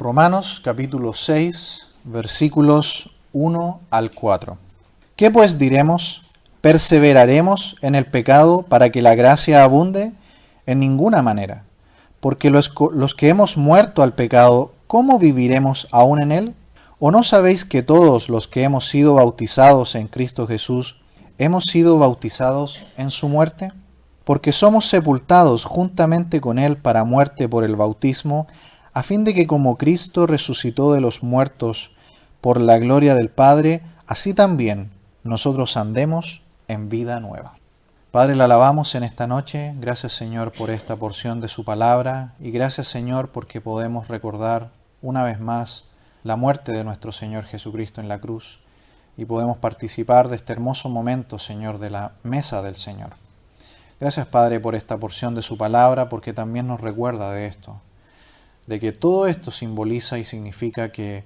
Romanos capítulo 6, versículos 1 al 4. ¿Qué pues diremos? ¿Perseveraremos en el pecado para que la gracia abunde? En ninguna manera. Porque los que hemos muerto al pecado, ¿cómo viviremos aún en él? ¿O no sabéis que todos los que hemos sido bautizados en Cristo Jesús, hemos sido bautizados en su muerte? Porque somos sepultados juntamente con él para muerte por el bautismo, a fin de que como Cristo resucitó de los muertos por la gloria del Padre, así también nosotros andemos en vida nueva. Padre, le alabamos en esta noche. Gracias, Señor, por esta porción de su palabra. Y gracias, Señor, porque podemos recordar una vez más la muerte de nuestro Señor Jesucristo en la cruz. Y podemos participar de este hermoso momento, Señor, de la mesa del Señor. Gracias, Padre, por esta porción de su palabra, porque también nos recuerda de esto. De que todo esto simboliza y significa que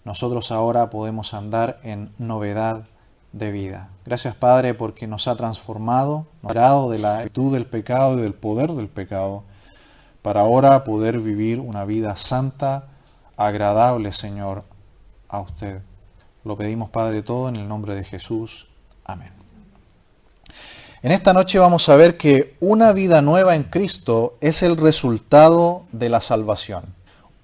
nosotros ahora podemos andar en novedad de vida. Gracias, Padre, porque nos ha transformado, nos ha librado de la actitud del pecado y del poder del pecado, para ahora poder vivir una vida santa, agradable, Señor, a usted. Lo pedimos, Padre, todo en el nombre de Jesús. Amén. En esta noche vamos a ver que una vida nueva en Cristo es el resultado de la salvación.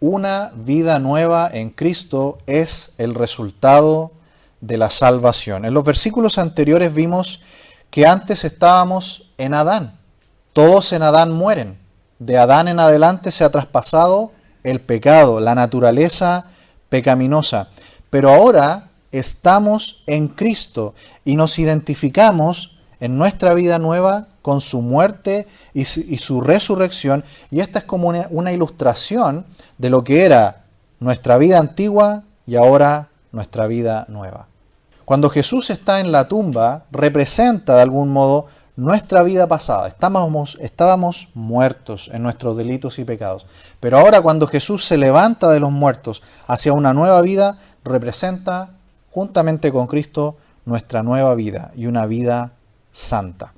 Una vida nueva en Cristo es el resultado de la salvación. En los versículos anteriores vimos que antes estábamos en Adán. Todos en Adán mueren. De Adán en adelante se ha traspasado el pecado, la naturaleza pecaminosa. Pero ahora estamos en Cristo y nos identificamos en nuestra vida nueva con su muerte y su resurrección. Y esta es como una ilustración de lo que era nuestra vida antigua y ahora nuestra vida nueva. Cuando Jesús está en la tumba, representa de algún modo nuestra vida pasada. Estábamos muertos en nuestros delitos y pecados. Pero ahora cuando Jesús se levanta de los muertos hacia una nueva vida, representa juntamente con Cristo nuestra nueva vida y una vida santa.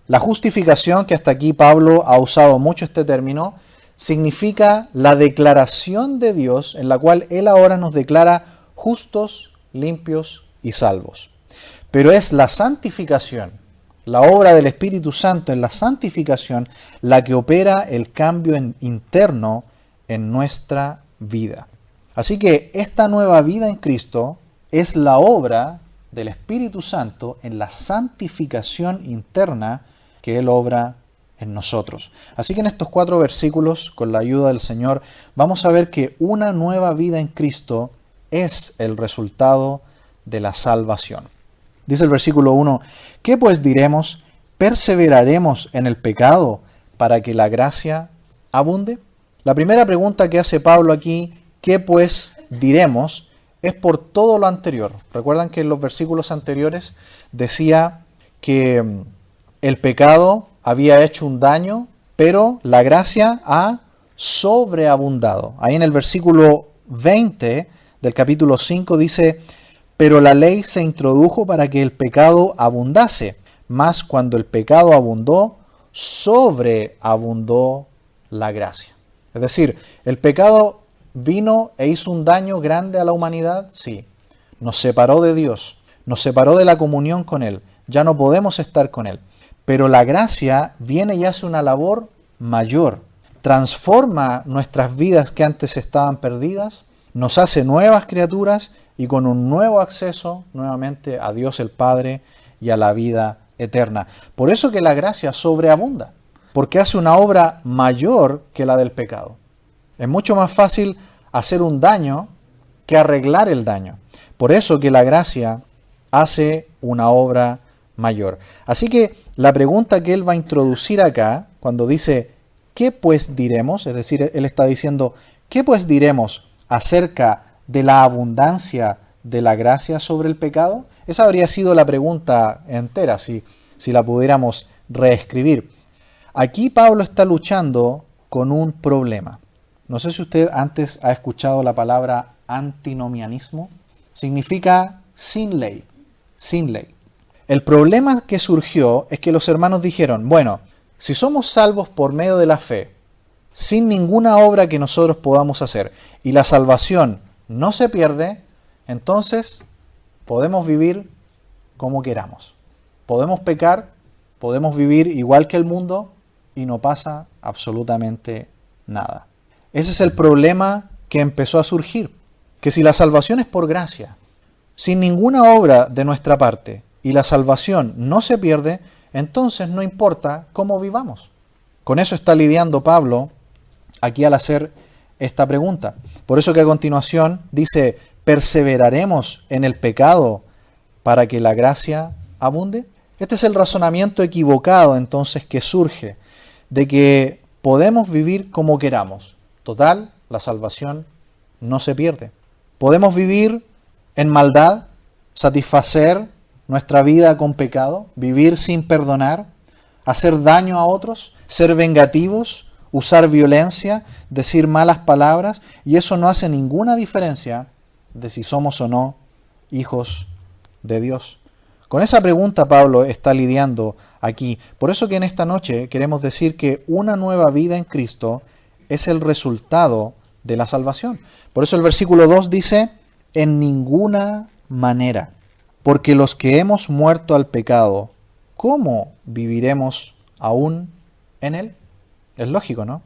La justificación, que hasta aquí Pablo ha usado mucho este término, significa la declaración de Dios en la cual Él ahora nos declara justos, limpios y salvos. Pero es la santificación, la obra del Espíritu Santo en la santificación, la que opera el cambio interno en nuestra vida. Así que esta nueva vida en Cristo es la obra del Espíritu Santo en la santificación interna que Él obra en nosotros. Así que en estos 4 versículos, con la ayuda del Señor, vamos a ver que una nueva vida en Cristo es el resultado de la salvación. Dice el versículo 1, ¿qué pues diremos? ¿Perseveraremos en el pecado para que la gracia abunde? La primera pregunta que hace Pablo aquí, ¿qué pues diremos?, es por todo lo anterior. Recuerdan que en los versículos anteriores decía que el pecado había hecho un daño, pero la gracia ha sobreabundado. Ahí en el versículo 20 del capítulo 5 dice, pero la ley se introdujo para que el pecado abundase, mas cuando el pecado abundó, sobreabundó la gracia. Es decir, el pecado vino e hizo un daño grande a la humanidad, sí. Nos separó de Dios, nos separó de la comunión con Él. Ya no podemos estar con Él. Pero la gracia viene y hace una labor mayor. Transforma nuestras vidas que antes estaban perdidas, nos hace nuevas criaturas y con un nuevo acceso nuevamente a Dios el Padre y a la vida eterna. Por eso que la gracia sobreabunda, porque hace una obra mayor que la del pecado. Es mucho más fácil hacer un daño que arreglar el daño. Por eso que la gracia hace una obra mayor. Así que la pregunta que él va a introducir acá, cuando dice, ¿qué pues diremos? Es decir, él está diciendo, ¿qué pues diremos acerca de la abundancia de la gracia sobre el pecado? Esa habría sido la pregunta entera, si la pudiéramos reescribir. Aquí Pablo está luchando con un problema. No sé si usted antes ha escuchado la palabra antinomianismo. Significa sin ley, sin ley. El problema que surgió es que los hermanos dijeron, bueno, si somos salvos por medio de la fe, sin ninguna obra que nosotros podamos hacer, y la salvación no se pierde, entonces podemos vivir como queramos. Podemos pecar, podemos vivir igual que el mundo y no pasa absolutamente nada. Ese es el problema que empezó a surgir, que si la salvación es por gracia, sin ninguna obra de nuestra parte, y la salvación no se pierde, entonces no importa cómo vivamos. Con eso está lidiando Pablo aquí al hacer esta pregunta. Por eso que a continuación dice, ¿perseveraremos en el pecado para que la gracia abunde? Este es el razonamiento equivocado entonces que surge de que podemos vivir como queramos. Total, la salvación no se pierde. Podemos vivir en maldad, satisfacer nuestra vida con pecado, vivir sin perdonar, hacer daño a otros, ser vengativos, usar violencia, decir malas palabras, y eso no hace ninguna diferencia de si somos o no hijos de Dios. Con esa pregunta Pablo está lidiando aquí. Por eso que en esta noche queremos decir que una nueva vida en Cristo es el resultado de la salvación. Por eso el versículo 2 dice, en ninguna manera, porque los que hemos muerto al pecado, ¿cómo viviremos aún en él? Es lógico, ¿no?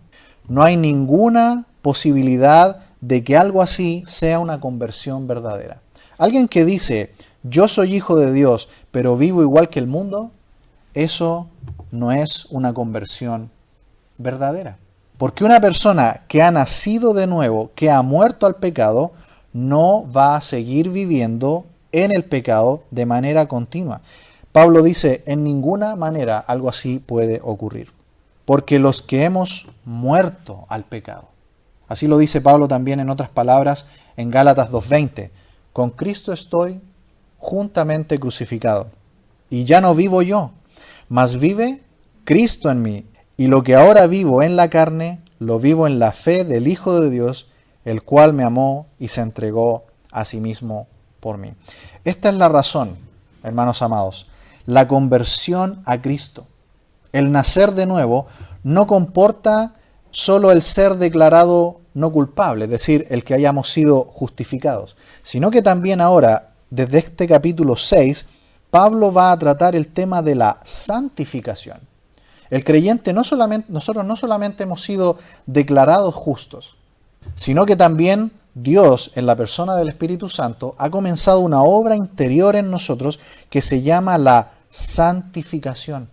No hay ninguna posibilidad de que algo así sea una conversión verdadera. Alguien que dice, yo soy hijo de Dios, pero vivo igual que el mundo, eso no es una conversión verdadera. Porque una persona que ha nacido de nuevo, que ha muerto al pecado, no va a seguir viviendo en el pecado de manera continua. Pablo dice, en ninguna manera algo así puede ocurrir. Porque los que hemos muerto al pecado. Así lo dice Pablo también en otras palabras en Gálatas 2:20. Con Cristo estoy juntamente crucificado. Y ya no vivo yo, mas vive Cristo en mí. Y lo que ahora vivo en la carne, lo vivo en la fe del Hijo de Dios, el cual me amó y se entregó a sí mismo por mí. Esta es la razón, hermanos amados. La conversión a Cristo, el nacer de nuevo, no comporta solo el ser declarado no culpable, es decir, el que hayamos sido justificados, sino que también ahora, desde este capítulo 6, Pablo va a tratar el tema de la santificación. El creyente, nosotros no solamente hemos sido declarados justos, sino que también Dios, en la persona del Espíritu Santo, ha comenzado una obra interior en nosotros que se llama la santificación.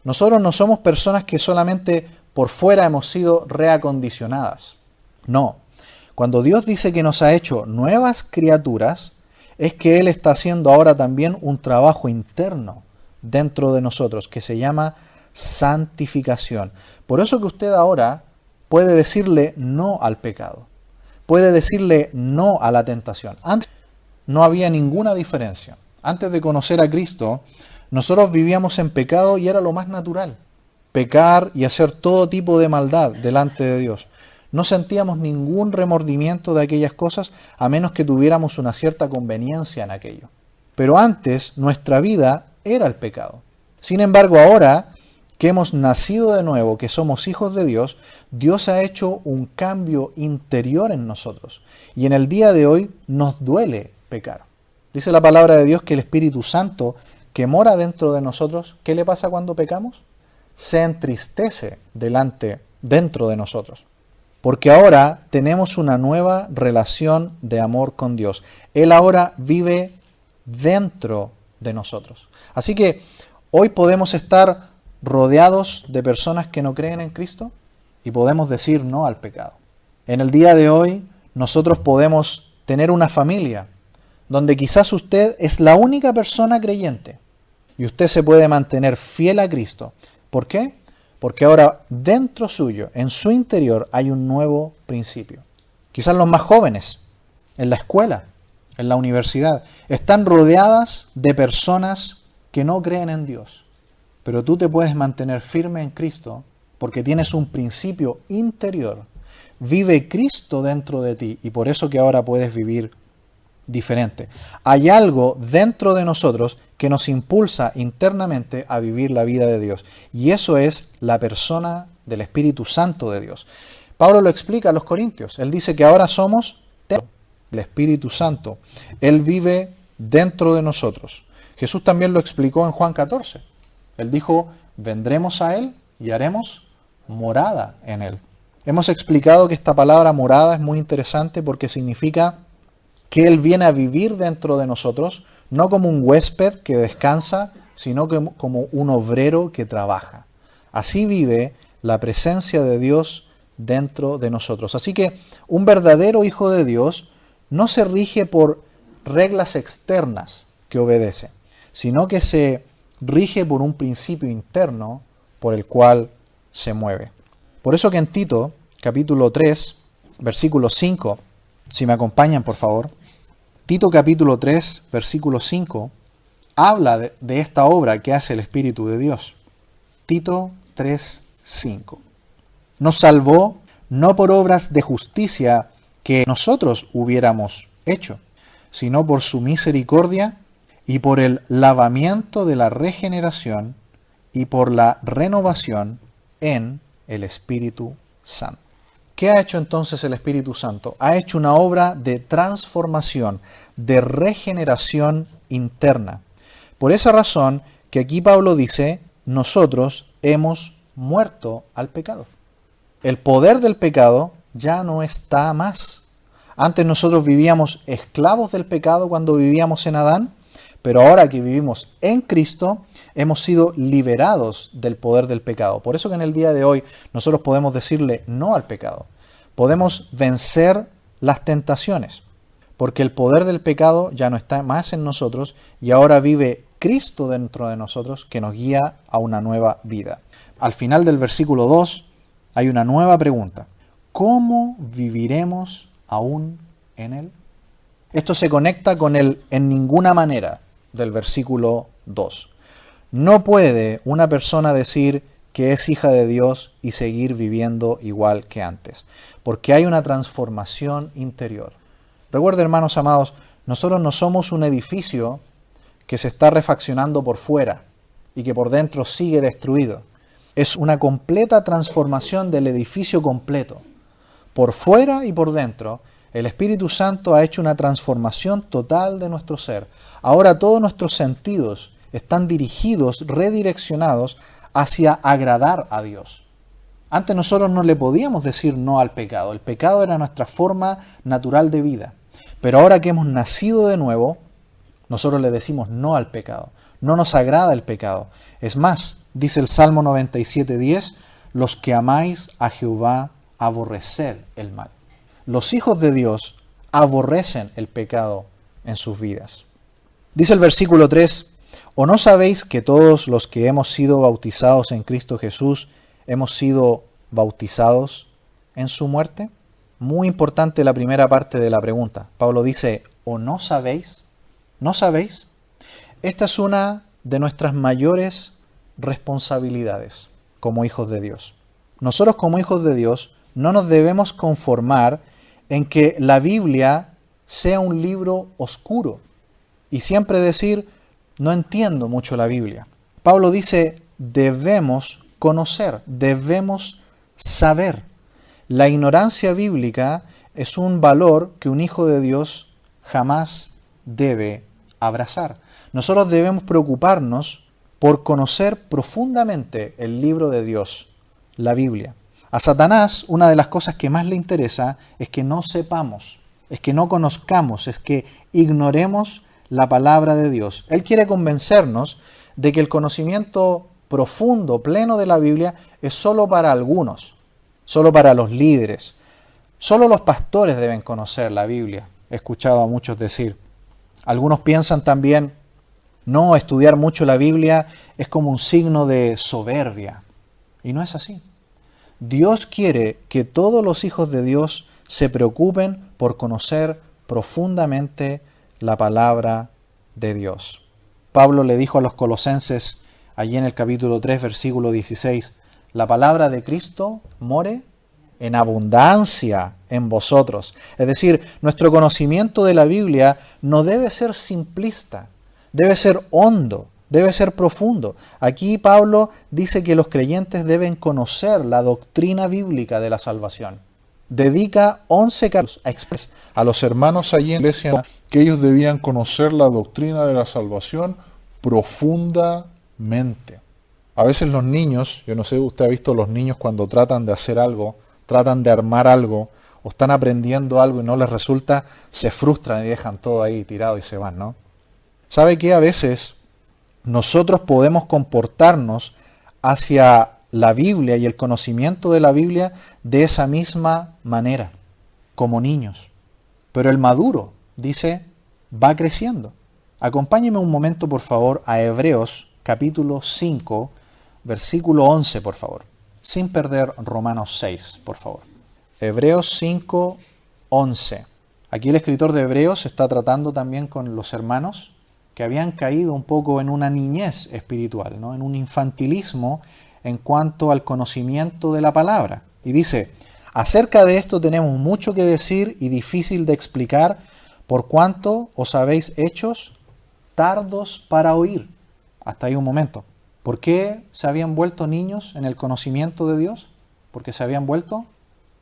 Nosotros no somos personas que solamente por fuera hemos sido reacondicionadas. No. Cuando Dios dice que nos ha hecho nuevas criaturas, es que Él está haciendo ahora también un trabajo interno dentro de nosotros que se llama santificación. Por eso que usted ahora puede decirle no al pecado. Puede decirle no a la tentación. Antes no había ninguna diferencia. Antes de conocer a Cristo, nosotros vivíamos en pecado y era lo más natural. Pecar y hacer todo tipo de maldad delante de Dios. No sentíamos ningún remordimiento de aquellas cosas a menos que tuviéramos una cierta conveniencia en aquello. Pero antes nuestra vida era el pecado. Sin embargo, ahora que hemos nacido de nuevo, que somos hijos de Dios, Dios ha hecho un cambio interior en nosotros. Y en el día de hoy nos duele pecar. Dice la palabra de Dios que el Espíritu Santo que mora dentro de nosotros, ¿qué le pasa cuando pecamos? Se entristece dentro de nosotros. Porque ahora tenemos una nueva relación de amor con Dios. Él ahora vive dentro de nosotros. Así que hoy podemos estar rodeados de personas que no creen en Cristo y podemos decir no al pecado. En el día de hoy nosotros podemos tener una familia donde quizás usted es la única persona creyente y usted se puede mantener fiel a Cristo. ¿Por qué? Porque ahora dentro suyo, en su interior, hay un nuevo principio. Quizás los más jóvenes, en la escuela, en la universidad, están rodeadas de personas que no creen en Dios. Pero tú te puedes mantener firme en Cristo porque tienes un principio interior. Vive Cristo dentro de ti y por eso que ahora puedes vivir diferente. Hay algo dentro de nosotros que nos impulsa internamente a vivir la vida de Dios. Y eso es la persona del Espíritu Santo de Dios. Pablo lo explica a los Corintios. Él dice que ahora somos el Espíritu Santo. Él vive dentro de nosotros. Jesús también lo explicó en Juan 14. Él dijo, vendremos a Él y haremos morada en Él. Hemos explicado que esta palabra morada es muy interesante porque significa que Él viene a vivir dentro de nosotros, no como un huésped que descansa, sino como un obrero que trabaja. Así vive la presencia de Dios dentro de nosotros. Así que un verdadero hijo de Dios no se rige por reglas externas que obedece, sino que se rige por un principio interno por el cual se mueve. Por eso que en Tito, capítulo 3, versículo 5, si me acompañan por favor, Tito capítulo 3, versículo 5, habla de esta obra que hace el Espíritu de Dios. Tito 3, 5. Nos salvó no por obras de justicia que nosotros hubiéramos hecho, sino por su misericordia y por el lavamiento de la regeneración y por la renovación en el Espíritu Santo. ¿Qué ha hecho entonces el Espíritu Santo? Ha hecho una obra de transformación, de regeneración interna. Por esa razón que aquí Pablo dice, nosotros hemos muerto al pecado. El poder del pecado ya no está más. Antes nosotros vivíamos esclavos del pecado cuando vivíamos en Adán, pero ahora que vivimos en Cristo, hemos sido liberados del poder del pecado. Por eso que en el día de hoy nosotros podemos decirle no al pecado. Podemos vencer las tentaciones, porque el poder del pecado ya no está más en nosotros y ahora vive Cristo dentro de nosotros que nos guía a una nueva vida. Al final del versículo 2 hay una nueva pregunta. ¿Cómo viviremos aún en Él? Esto se conecta con el en ninguna manera del versículo 2. No puede una persona decir que es hija de Dios y seguir viviendo igual que antes, porque hay una transformación interior. Recuerden, hermanos amados, nosotros no somos un edificio que se está refaccionando por fuera y que por dentro sigue destruido. Es una completa transformación del edificio completo. Por fuera y por dentro, el Espíritu Santo ha hecho una transformación total de nuestro ser. Ahora todos nuestros sentidos están dirigidos, redireccionados hacia agradar a Dios. Antes nosotros no le podíamos decir no al pecado. El pecado era nuestra forma natural de vida. Pero ahora que hemos nacido de nuevo, nosotros le decimos no al pecado. No nos agrada el pecado. Es más, dice el Salmo 97:10, los que amáis a Jehová, aborreced el mal. Los hijos de Dios aborrecen el pecado en sus vidas. Dice el versículo 3, ¿o no sabéis que todos los que hemos sido bautizados en Cristo Jesús hemos sido bautizados en su muerte? Muy importante la primera parte de la pregunta. Pablo dice, ¿o no sabéis? ¿No sabéis? Esta es una de nuestras mayores responsabilidades como hijos de Dios. Nosotros como hijos de Dios no nos debemos conformar en que la Biblia sea un libro oscuro y siempre decir, no entiendo mucho la Biblia. Pablo dice, debemos conocer, debemos saber. La ignorancia bíblica es un valor que un hijo de Dios jamás debe abrazar. Nosotros debemos preocuparnos por conocer profundamente el libro de Dios, la Biblia. A Satanás, una de las cosas que más le interesa es que no sepamos, es que no conozcamos, es que ignoremos la palabra de Dios. Él quiere convencernos de que el conocimiento profundo, pleno de la Biblia es solo para algunos, solo para los líderes. Solo los pastores deben conocer la Biblia. He escuchado a muchos decir. Algunos piensan también, no, estudiar mucho la Biblia es como un signo de soberbia. Y no es así. Dios quiere que todos los hijos de Dios se preocupen por conocer profundamente la palabra de Dios. Pablo le dijo a los colosenses, allí en el capítulo 3, versículo 16, la palabra de Cristo more en abundancia en vosotros. Es decir, nuestro conocimiento de la Biblia no debe ser simplista, debe ser hondo, debe ser profundo. Aquí Pablo dice que los creyentes deben conocer la doctrina bíblica de la salvación. Dedica 11 capítulos A los hermanos allí en la iglesia que ellos debían conocer la doctrina de la salvación profundamente. A veces los niños, yo no sé, usted ha visto los niños cuando tratan de hacer algo, tratan de armar algo, o están aprendiendo algo y no les resulta, se frustran y dejan todo ahí tirado y se van, ¿no? ¿Sabe qué? A veces nosotros podemos comportarnos hacia la Biblia y el conocimiento de la Biblia de esa misma manera, como niños. Pero el maduro, dice, va creciendo. Acompáñeme un momento, por favor, a Hebreos capítulo 5, versículo 11, por favor. Sin perder Romanos 6, por favor. Hebreos 5, 11. Aquí el escritor de Hebreos está tratando también con los hermanos que habían caído un poco en una niñez espiritual, ¿no? En un infantilismo en cuanto al conocimiento de la palabra. Y dice, acerca de esto tenemos mucho que decir y difícil de explicar, por cuanto os habéis hechos tardos para oír. Hasta ahí un momento. ¿Por qué se habían vuelto niños en el conocimiento de Dios? Porque se habían vuelto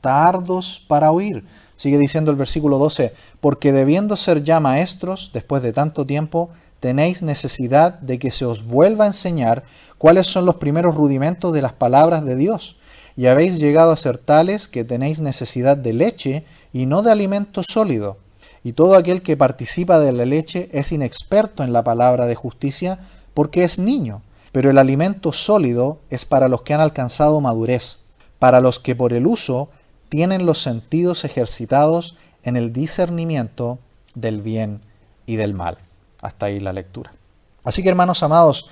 tardos para oír. Sigue diciendo el versículo 12, porque debiendo ser ya maestros, después de tanto tiempo, tenéis necesidad de que se os vuelva a enseñar cuáles son los primeros rudimentos de las palabras de Dios. Y habéis llegado a ser tales que tenéis necesidad de leche y no de alimento sólido. Y todo aquel que participa de la leche es inexperto en la palabra de justicia porque es niño. Pero el alimento sólido es para los que han alcanzado madurez, para los que por el uso tienen los sentidos ejercitados en el discernimiento del bien y del mal. Hasta ahí la lectura. Así que, hermanos amados,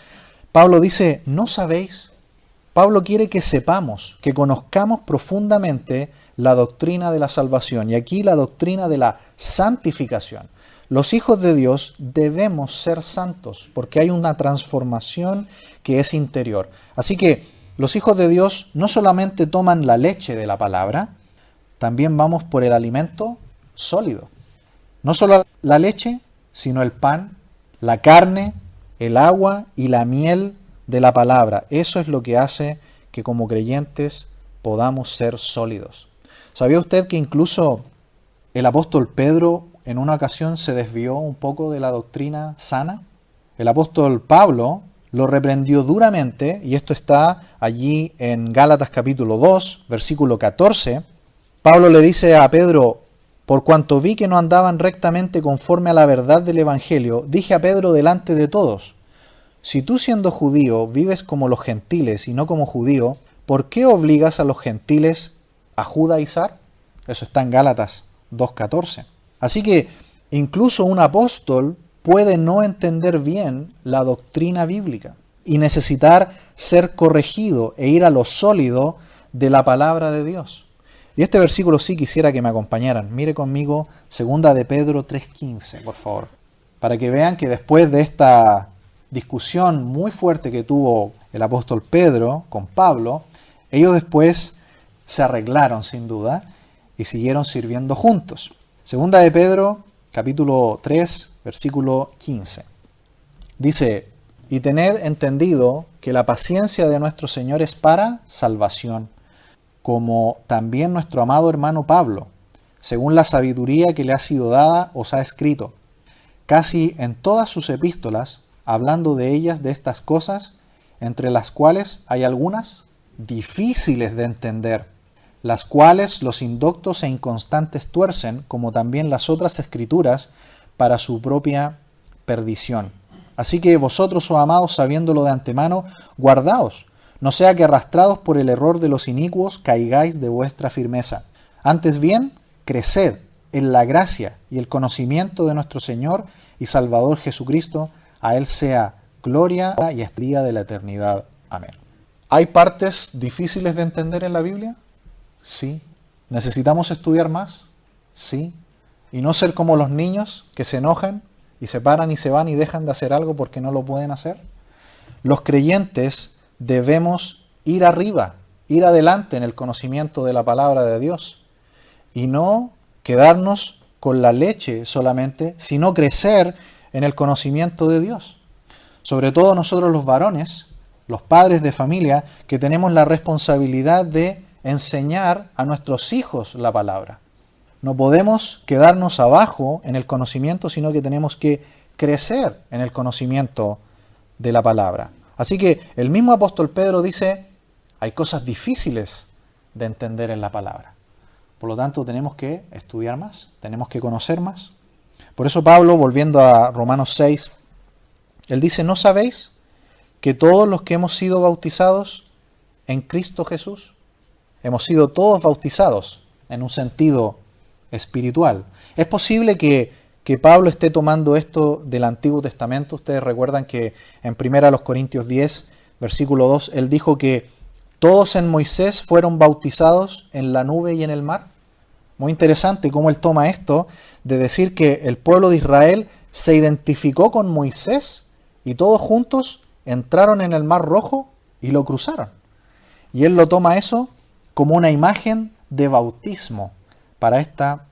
Pablo dice, ¿no sabéis? Pablo quiere que sepamos, que conozcamos profundamente la doctrina de la salvación y aquí la doctrina de la santificación. Los hijos de Dios debemos ser santos porque hay una transformación que es interior. Así que los hijos de Dios no solamente toman la leche de la palabra, también vamos por el alimento sólido. No solo la leche, sino el pan, la carne, el agua y la miel de la palabra. Eso es lo que hace que como creyentes podamos ser sólidos. ¿Sabía usted que incluso el apóstol Pedro en una ocasión se desvió un poco de la doctrina sana? El apóstol Pablo lo reprendió duramente, y esto está allí en Gálatas capítulo 2, versículo 14. Pablo le dice a Pedro, por cuanto vi que no andaban rectamente conforme a la verdad del Evangelio, dije a Pedro delante de todos, si tú siendo judío vives como los gentiles y no como judío, ¿por qué obligas a los gentiles a judaizar? Eso está en Gálatas 2.14. Así que incluso un apóstol puede no entender bien la doctrina bíblica y necesitar ser corregido e ir a lo sólido de la palabra de Dios. Y este versículo sí quisiera que me acompañaran. Mire conmigo 2 de Pedro 3.15, por favor. Para que vean que después de esta discusión muy fuerte que tuvo el apóstol Pedro con Pablo, ellos después se arreglaron sin duda y siguieron sirviendo juntos. 2 de Pedro, capítulo 3, versículo 15. Dice, y tened entendido que la paciencia de nuestro Señor es para salvación, como también nuestro amado hermano Pablo, según la sabiduría que le ha sido dada, os ha escrito, casi en todas sus epístolas, hablando de ellas, de estas cosas, entre las cuales hay algunas difíciles de entender, las cuales los indoctos e inconstantes tuercen, como también las otras escrituras, para su propia perdición. Así que vosotros, oh amados, sabiéndolo de antemano, guardaos, no sea que arrastrados por el error de los inicuos caigáis de vuestra firmeza. Antes bien, creced en la gracia y el conocimiento de nuestro Señor y Salvador Jesucristo. A Él sea gloria y hasta el día de la eternidad. Amén. ¿Hay partes difíciles de entender en la Biblia? Sí. ¿Necesitamos estudiar más? Sí. Y no ser como los niños que se enojan y se paran y se van y dejan de hacer algo porque no lo pueden hacer. Los creyentes debemos ir arriba, ir adelante en el conocimiento de la palabra de Dios y no quedarnos con la leche solamente, sino crecer en el conocimiento de Dios. Sobre todo nosotros los varones, los padres de familia, que tenemos la responsabilidad de enseñar a nuestros hijos la palabra. No podemos quedarnos abajo en el conocimiento, sino que tenemos que crecer en el conocimiento de la palabra. Así que el mismo apóstol Pedro dice, hay cosas difíciles de entender en la palabra. Por lo tanto, tenemos que estudiar más, tenemos que conocer más. Por eso Pablo, volviendo a Romanos 6, él dice, ¿no sabéis que todos los que hemos sido bautizados en Cristo Jesús, hemos sido todos bautizados en un sentido espiritual? Es posible que Pablo esté tomando esto del Antiguo Testamento. Ustedes recuerdan que en 1 Corintios 10, versículo 2, él dijo que todos en Moisés fueron bautizados en la nube y en el mar. Muy interesante cómo él toma esto de decir que el pueblo de Israel se identificó con Moisés y todos juntos entraron en el Mar Rojo y lo cruzaron. Y él lo toma eso como una imagen de bautismo para esta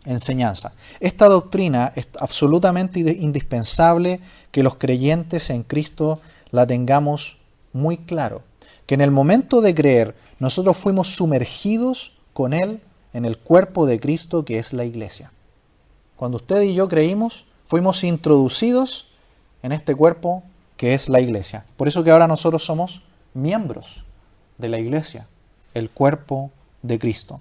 enseñanza. Esta doctrina es absolutamente indispensable que los creyentes en Cristo la tengamos muy claro. Que en el momento de creer nosotros fuimos sumergidos con Él en el cuerpo de Cristo, que es la iglesia. Cuando usted y yo creímos, fuimos introducidos en este cuerpo que es la iglesia. Por eso que ahora nosotros somos miembros de la iglesia, el cuerpo de Cristo.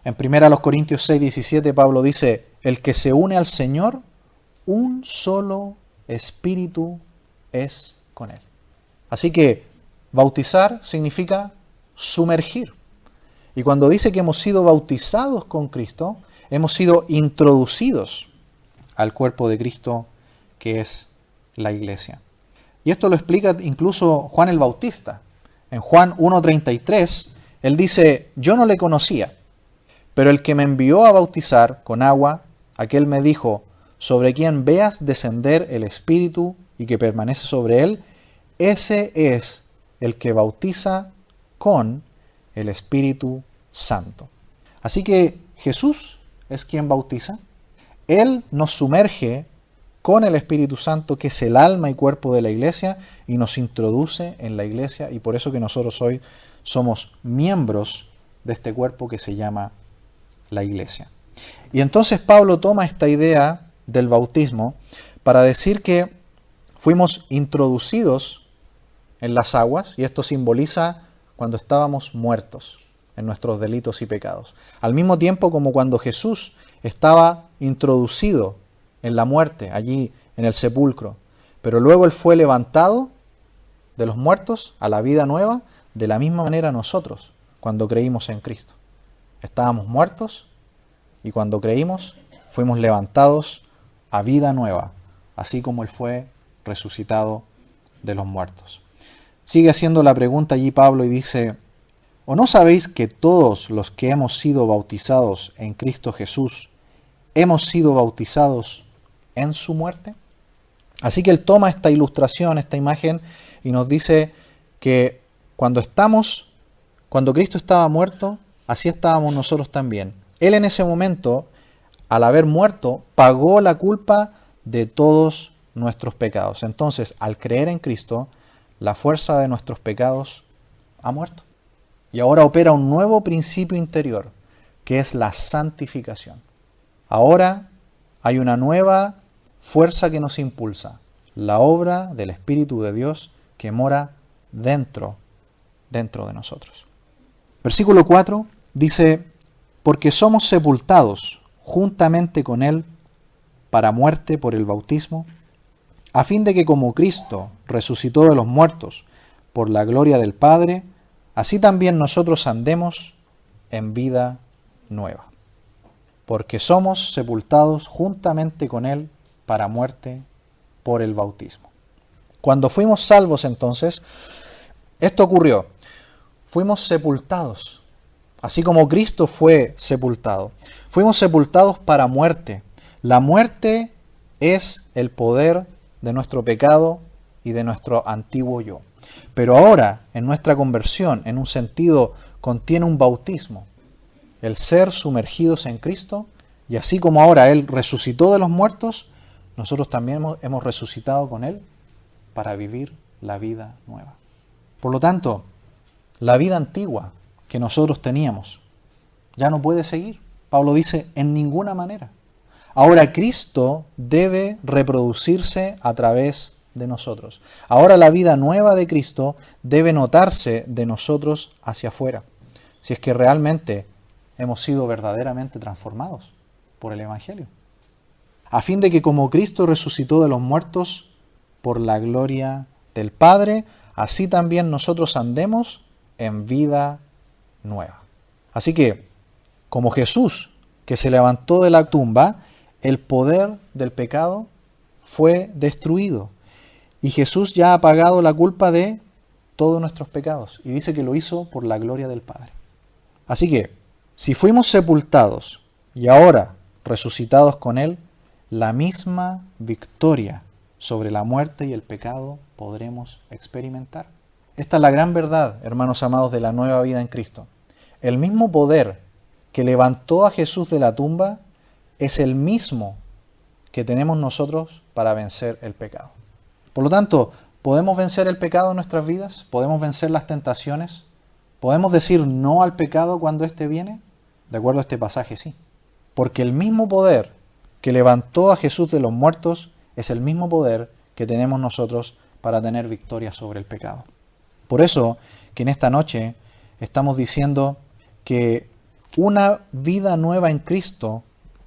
En 1 Corintios 6, 17, Pablo dice, el que se une al Señor, un solo espíritu es con Él. Así que bautizar significa sumergir. Y cuando dice que hemos sido bautizados con Cristo, hemos sido introducidos al cuerpo de Cristo, que es la iglesia. Y esto lo explica incluso Juan el Bautista. En Juan 1:33, él dice, yo no le conocía, pero el que me envió a bautizar con agua, aquel me dijo, sobre quien veas descender el Espíritu y que permanece sobre él, ese es el que bautiza con el Espíritu Santo. Así que Jesús es quien bautiza. Él nos sumerge con el Espíritu Santo, que es el alma y cuerpo de la iglesia, y nos introduce en la iglesia, y por eso que nosotros hoy somos miembros de este cuerpo que se llama la iglesia. Y entonces Pablo toma esta idea del bautismo para decir que fuimos introducidos en las aguas, y esto simboliza cuando estábamos muertos en nuestros delitos y pecados. Al mismo tiempo como cuando Jesús estaba introducido en la muerte, allí en el sepulcro, pero luego Él fue levantado de los muertos a la vida nueva, de la misma manera nosotros, cuando creímos en Cristo. Estábamos muertos y cuando creímos fuimos levantados a vida nueva, así como Él fue resucitado de los muertos. Sigue haciendo la pregunta allí Pablo y dice, ¿o no sabéis que todos los que hemos sido bautizados en Cristo Jesús, hemos sido bautizados en su muerte? Así que él toma esta ilustración, esta imagen, y nos dice que cuando Cristo estaba muerto, así estábamos nosotros también. Él en ese momento, al haber muerto, pagó la culpa de todos nuestros pecados. Entonces, al creer en Cristo, la fuerza de nuestros pecados ha muerto. Y ahora opera un nuevo principio interior, que es la santificación. Ahora hay una nueva fuerza que nos impulsa, la obra del Espíritu de Dios que mora dentro de nosotros. Versículo 4 dice, porque somos sepultados juntamente con Él para muerte por el bautismo, a fin de que como Cristo resucitó de los muertos por la gloria del Padre, así también nosotros andemos en vida nueva. Porque somos sepultados juntamente con Él para muerte por el bautismo. Cuando fuimos salvos entonces, esto ocurrió. Fuimos sepultados, así como Cristo fue sepultado. Fuimos sepultados para muerte. La muerte es el poder de nuestro pecado y de nuestro antiguo yo. Pero ahora, en nuestra conversión, en un sentido, contiene un bautismo. El ser sumergidos en Cristo, y así como ahora Él resucitó de los muertos, nosotros también hemos resucitado con Él para vivir la vida nueva. Por lo tanto, la vida antigua que nosotros teníamos ya no puede seguir. Pablo dice, en ninguna manera. Ahora Cristo debe reproducirse a través de nosotros. Ahora la vida nueva de Cristo debe notarse de nosotros hacia afuera, si es que realmente hemos sido verdaderamente transformados por el Evangelio. A fin de que como Cristo resucitó de los muertos por la gloria del Padre, así también nosotros andemos en vida nueva. Así que, como Jesús, que se levantó de la tumba, el poder del pecado fue destruido. Y Jesús ya ha pagado la culpa de todos nuestros pecados. Y dice que lo hizo por la gloria del Padre. Así que, si fuimos sepultados y ahora resucitados con Él, la misma victoria sobre la muerte y el pecado podremos experimentar. Esta es la gran verdad, hermanos amados, de la nueva vida en Cristo. El mismo poder que levantó a Jesús de la tumba es el mismo que tenemos nosotros para vencer el pecado. Por lo tanto, ¿podemos vencer el pecado en nuestras vidas? ¿Podemos vencer las tentaciones? ¿Podemos decir no al pecado cuando éste viene? De acuerdo a este pasaje, sí. Porque el mismo poder que levantó a Jesús de los muertos es el mismo poder que tenemos nosotros para tener victoria sobre el pecado. Por eso que en esta noche estamos diciendo que una vida nueva en Cristo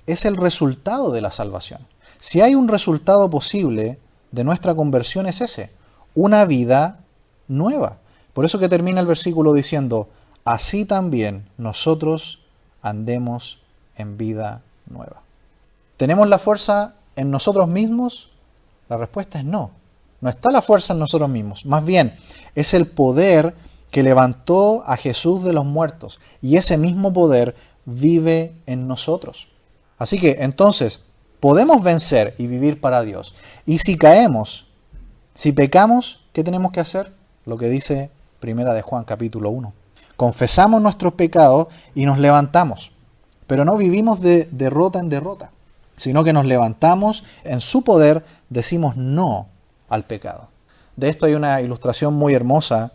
es el resultado de la salvación. Si hay un resultado posible de nuestra conversión es ese, una vida nueva. Por eso que termina el versículo diciendo, así también nosotros andemos en vida nueva. ¿Tenemos la fuerza en nosotros mismos? La respuesta es no. No está la fuerza en nosotros mismos. Más bien, es el poder que levantó a Jesús de los muertos. Y ese mismo poder vive en nosotros. Así que, entonces, podemos vencer y vivir para Dios. Y si caemos, si pecamos, ¿qué tenemos que hacer? Lo que dice Primera de Juan capítulo 1. Confesamos nuestros pecados y nos levantamos. Pero no vivimos de derrota en derrota, sino que nos levantamos en su poder, decimos no al pecado. De esto hay una ilustración muy hermosa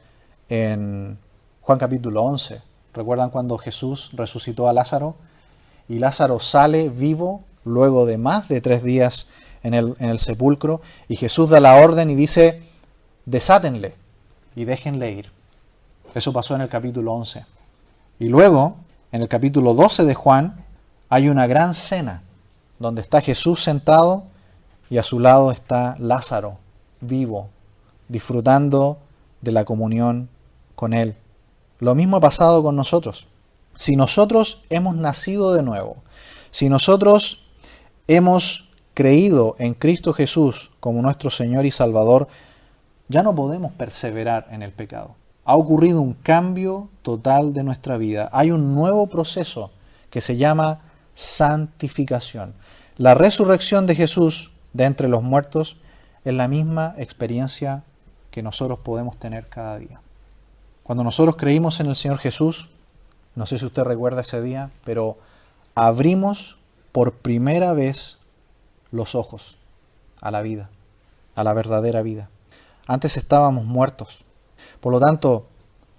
en Juan capítulo 11. ¿Recuerdan cuando Jesús resucitó a Lázaro? Y Lázaro sale vivo luego de más de 3 días en el sepulcro. Y Jesús da la orden y dice, desátenle y déjenle ir. Eso pasó en el capítulo 11. Y luego, en el capítulo 12 de Juan, hay una gran cena donde está Jesús sentado y a su lado está Lázaro, vivo, disfrutando de la comunión con él. Lo mismo ha pasado con nosotros. Si nosotros hemos nacido de nuevo, si nosotros hemos creído en Cristo Jesús como nuestro Señor y Salvador, ya no podemos perseverar en el pecado. Ha ocurrido un cambio total de nuestra vida. Hay un nuevo proceso que se llama santificación. La resurrección de Jesús de entre los muertos es la misma experiencia que nosotros podemos tener cada día. Cuando nosotros creímos en el Señor Jesús, no sé si usted recuerda ese día, pero abrimos por primera vez los ojos a la vida, a la verdadera vida. Antes estábamos muertos. Por lo tanto,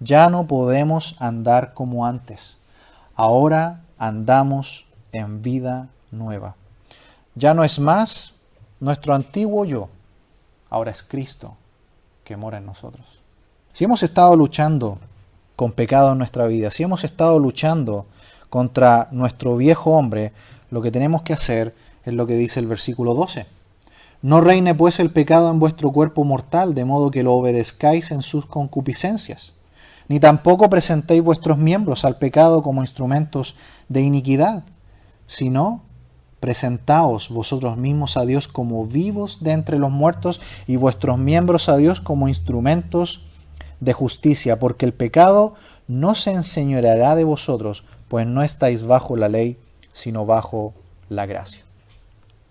ya no podemos andar como antes. Ahora andamos en vida nueva. Ya no es más nuestro antiguo yo. Ahora es Cristo que mora en nosotros. Si hemos estado luchando con pecado en nuestra vida, si hemos estado luchando contra nuestro viejo hombre, lo que tenemos que hacer es lo que dice el versículo 12. No reine pues el pecado en vuestro cuerpo mortal, de modo que lo obedezcáis en sus concupiscencias. Ni tampoco presentéis vuestros miembros al pecado como instrumentos de iniquidad, sino presentaos vosotros mismos a Dios como vivos de entre los muertos y vuestros miembros a Dios como instrumentos de justicia, porque el pecado no se enseñoreará de vosotros, pues no estáis bajo la ley, sino bajo la gracia.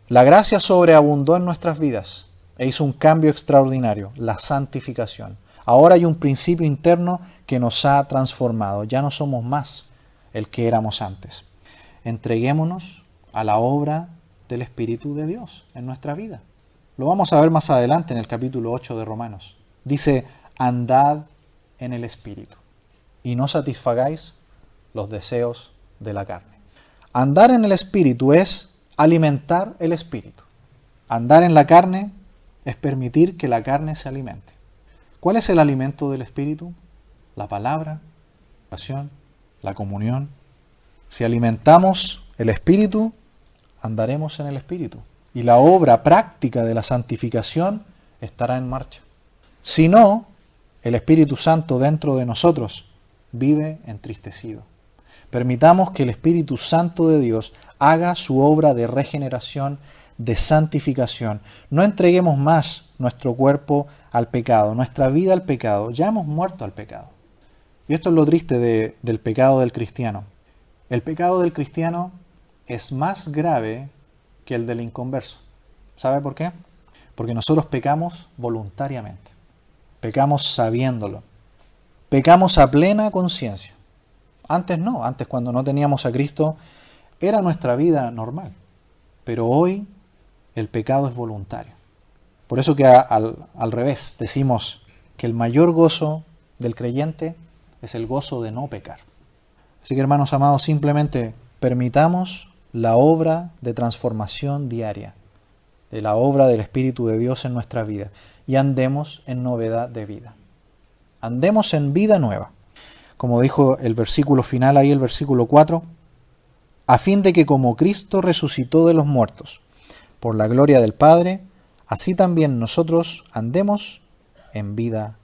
La gracia sobreabundó en nuestras vidas e hizo un cambio extraordinario, la santificación. Ahora hay un principio interno que nos ha transformado. Ya no somos más el que éramos antes. Entreguémonos a la obra del Espíritu de Dios en nuestra vida. Lo vamos a ver más adelante en el capítulo 8 de Romanos. Dice, andad en el Espíritu y no satisfagáis los deseos de la carne. Andar en el Espíritu es alimentar el Espíritu. Andar en la carne es permitir que la carne se alimente. ¿Cuál es el alimento del Espíritu? La palabra, la oración, la comunión. Si alimentamos el Espíritu, andaremos en el Espíritu. Y la obra práctica de la santificación estará en marcha. Si no, el Espíritu Santo dentro de nosotros vive entristecido. Permitamos que el Espíritu Santo de Dios haga su obra de regeneración, de santificación. No entreguemos más nuestro cuerpo al pecado, nuestra vida al pecado. Ya hemos muerto al pecado. Y esto es lo triste del pecado del cristiano. El pecado del cristiano es más grave que el del inconverso. ¿Sabe por qué? Porque nosotros pecamos voluntariamente. Pecamos sabiéndolo. Pecamos a plena conciencia. Antes no, antes cuando no teníamos a Cristo era nuestra vida normal. Pero hoy el pecado es voluntario. Por eso que al revés decimos que el mayor gozo del creyente es el gozo de no pecar. Así que hermanos amados, simplemente permitamos la obra de transformación diaria, de la obra del Espíritu de Dios en nuestra vida y andemos en novedad de vida. Andemos en vida nueva. Como dijo el versículo final ahí, el versículo 4, a fin de que como Cristo resucitó de los muertos por la gloria del Padre, así también nosotros andemos en vida